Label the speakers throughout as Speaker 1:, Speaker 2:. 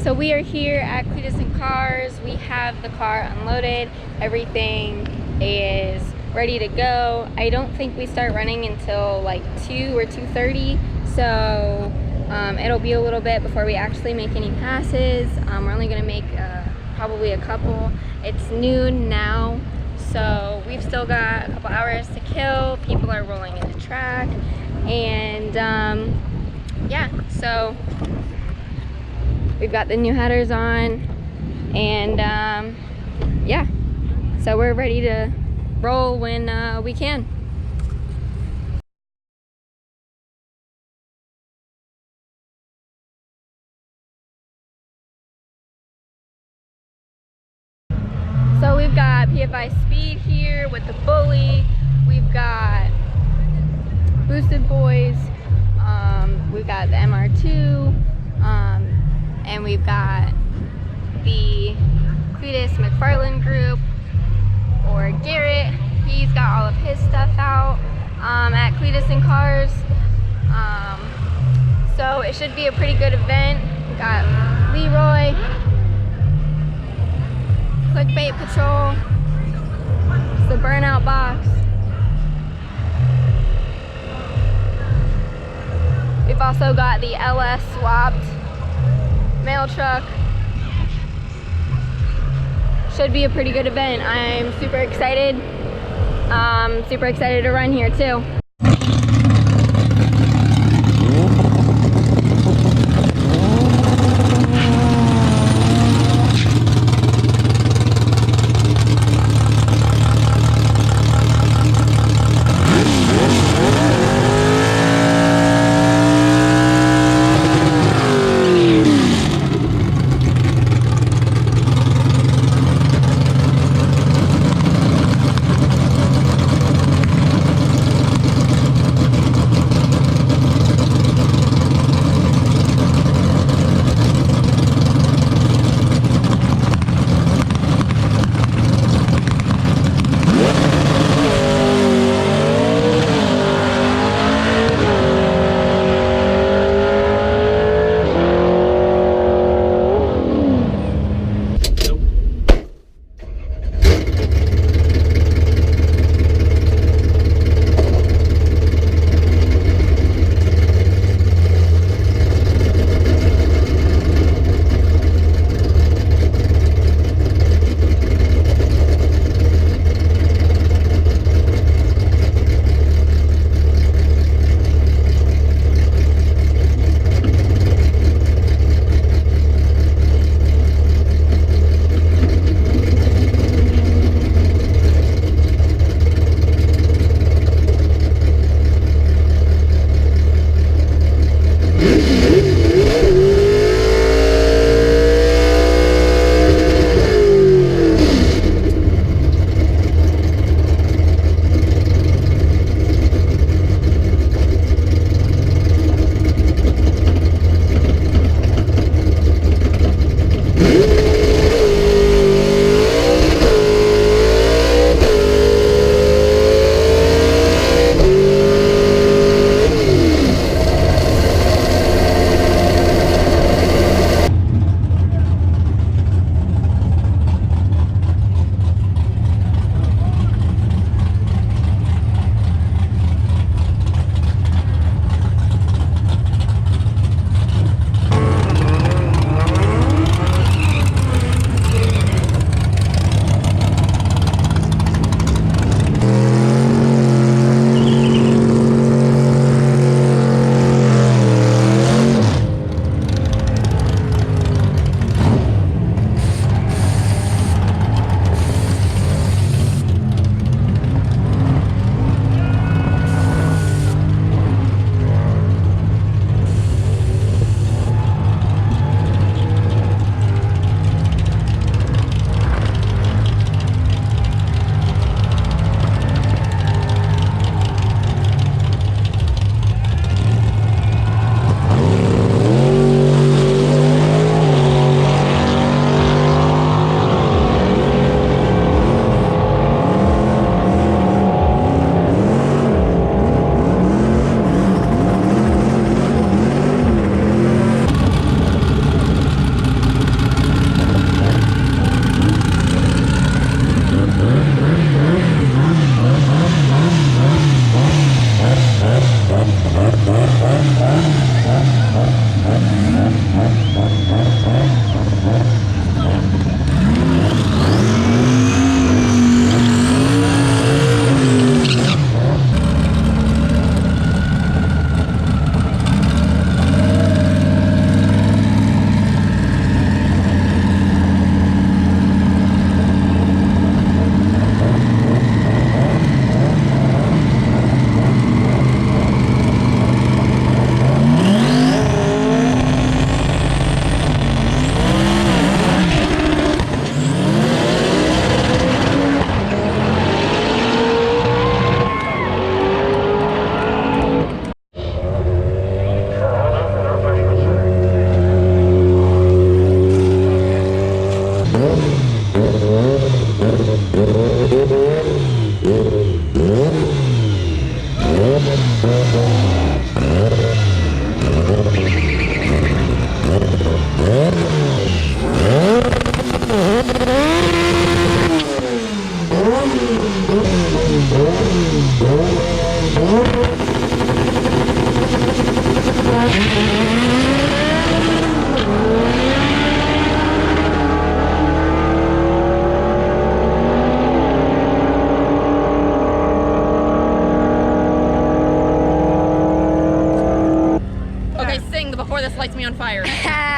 Speaker 1: So we are here at Cleetus and Cars. We have the car unloaded. Everything is ready to go. I don't think we start running until like 2 or 2:30. So it'll be a little bit before we actually make any passes. We're only gonna make probably a couple. It's noon now, so we've still got a couple hours to kill. People are rolling in the track, and yeah, so we've got the new headers on, and yeah, so we're ready to roll when we can. So we've got PFI Speed here with the Bully. We've got Boosted Boys. We've got the MR2. And we've got the Cleetus McFarland group, or Garrett. He's got all of his stuff out at Cleetus and Cars. So it should be a pretty good event. We've got Leroy, Clickbait Patrol, it's the Burnout Box. We've also got the LS swapped mail truck. Should be a pretty good event. I'm super excited. Super excited to run here too.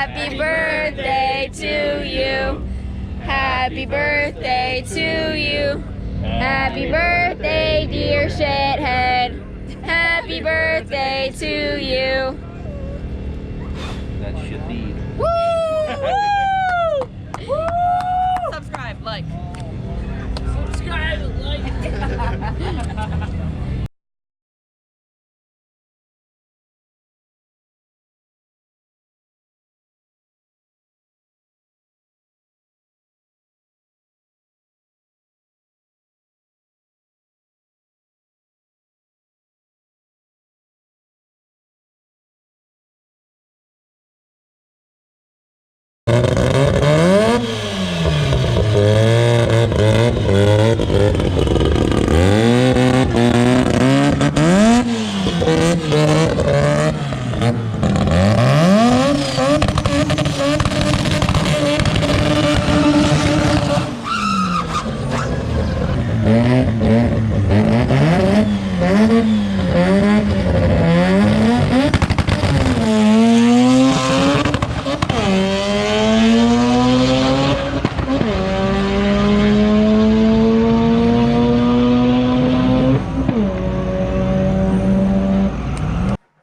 Speaker 1: Happy birthday to you. Happy birthday to you. Happy birthday, dear shithead. Happy birthday to you.
Speaker 2: That should be.
Speaker 1: Woo! Woo!
Speaker 3: Subscribe, like.
Speaker 1: Subscribe, like.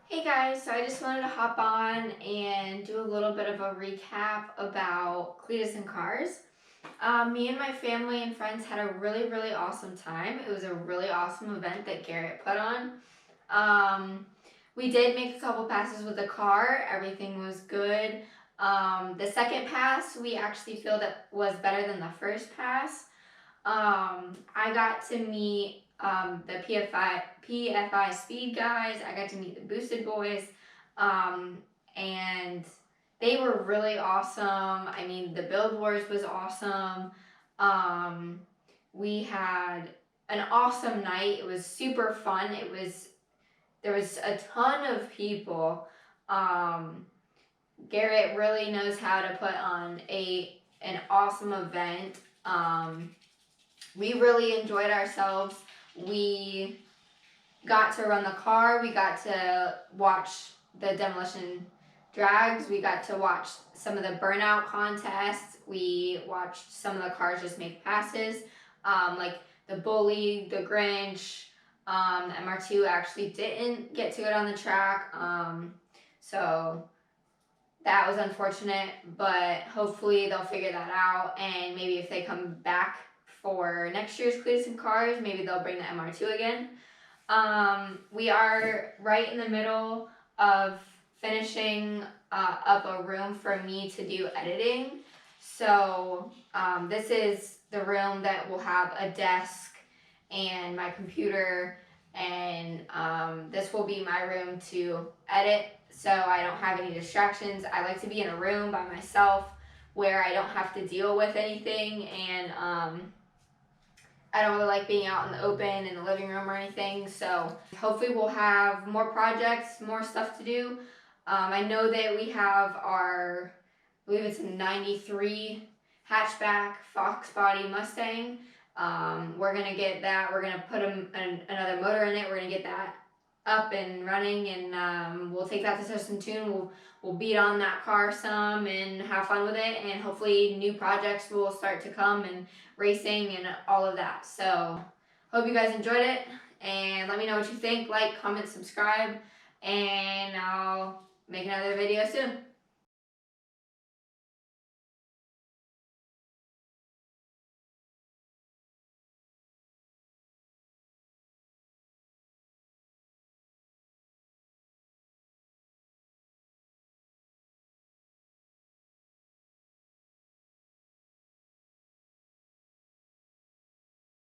Speaker 1: Hey guys, so I just wanted to hop on and do a little bit of a recap about Cleetus and Cars. Me and my family and friends had a really awesome time. It was a really awesome event that Garrett put on. We did make a couple passes with the car. Everything was good. The second pass we actually feel that was better than the first pass. I got to meet the PFI speed guys. I got to meet the boosted boys, and they were really awesome. I mean, the build wars was awesome. We had an awesome night. It was super fun. There was a ton of people. Garrett really knows how to put on an awesome event. We really enjoyed ourselves. We got to run the car. We got to watch the demolition drags. We got to watch some of the burnout contests. We watched some of the cars just make passes. Like the Bully, the Grinch, the MR2 actually didn't get to go down the track. So that was unfortunate, but hopefully they'll figure that out, and maybe if they come back for next year's Cleetus and Cars, maybe they'll bring the MR2 again. We are right in the middle of finishing up a room for me to do editing. So this is the room that will have a desk and my computer, and this will be my room to edit, so I don't have any distractions. I like to be in a room by myself where I don't have to deal with anything, and I don't really like being out in the open in the living room or anything. So hopefully we'll have more projects, more stuff to do. I know that we have I believe it's a 93 hatchback Fox body Mustang. We're going to get that. We're going to put another motor in it. We're going to get that up and running, and we'll take that to Toast and Tune. We'll beat on that car some and have fun with it, and hopefully new projects will start to come, and racing and all of that. So hope you guys enjoyed it, and let me know what you think. Like, comment, subscribe, and I'll make another video soon.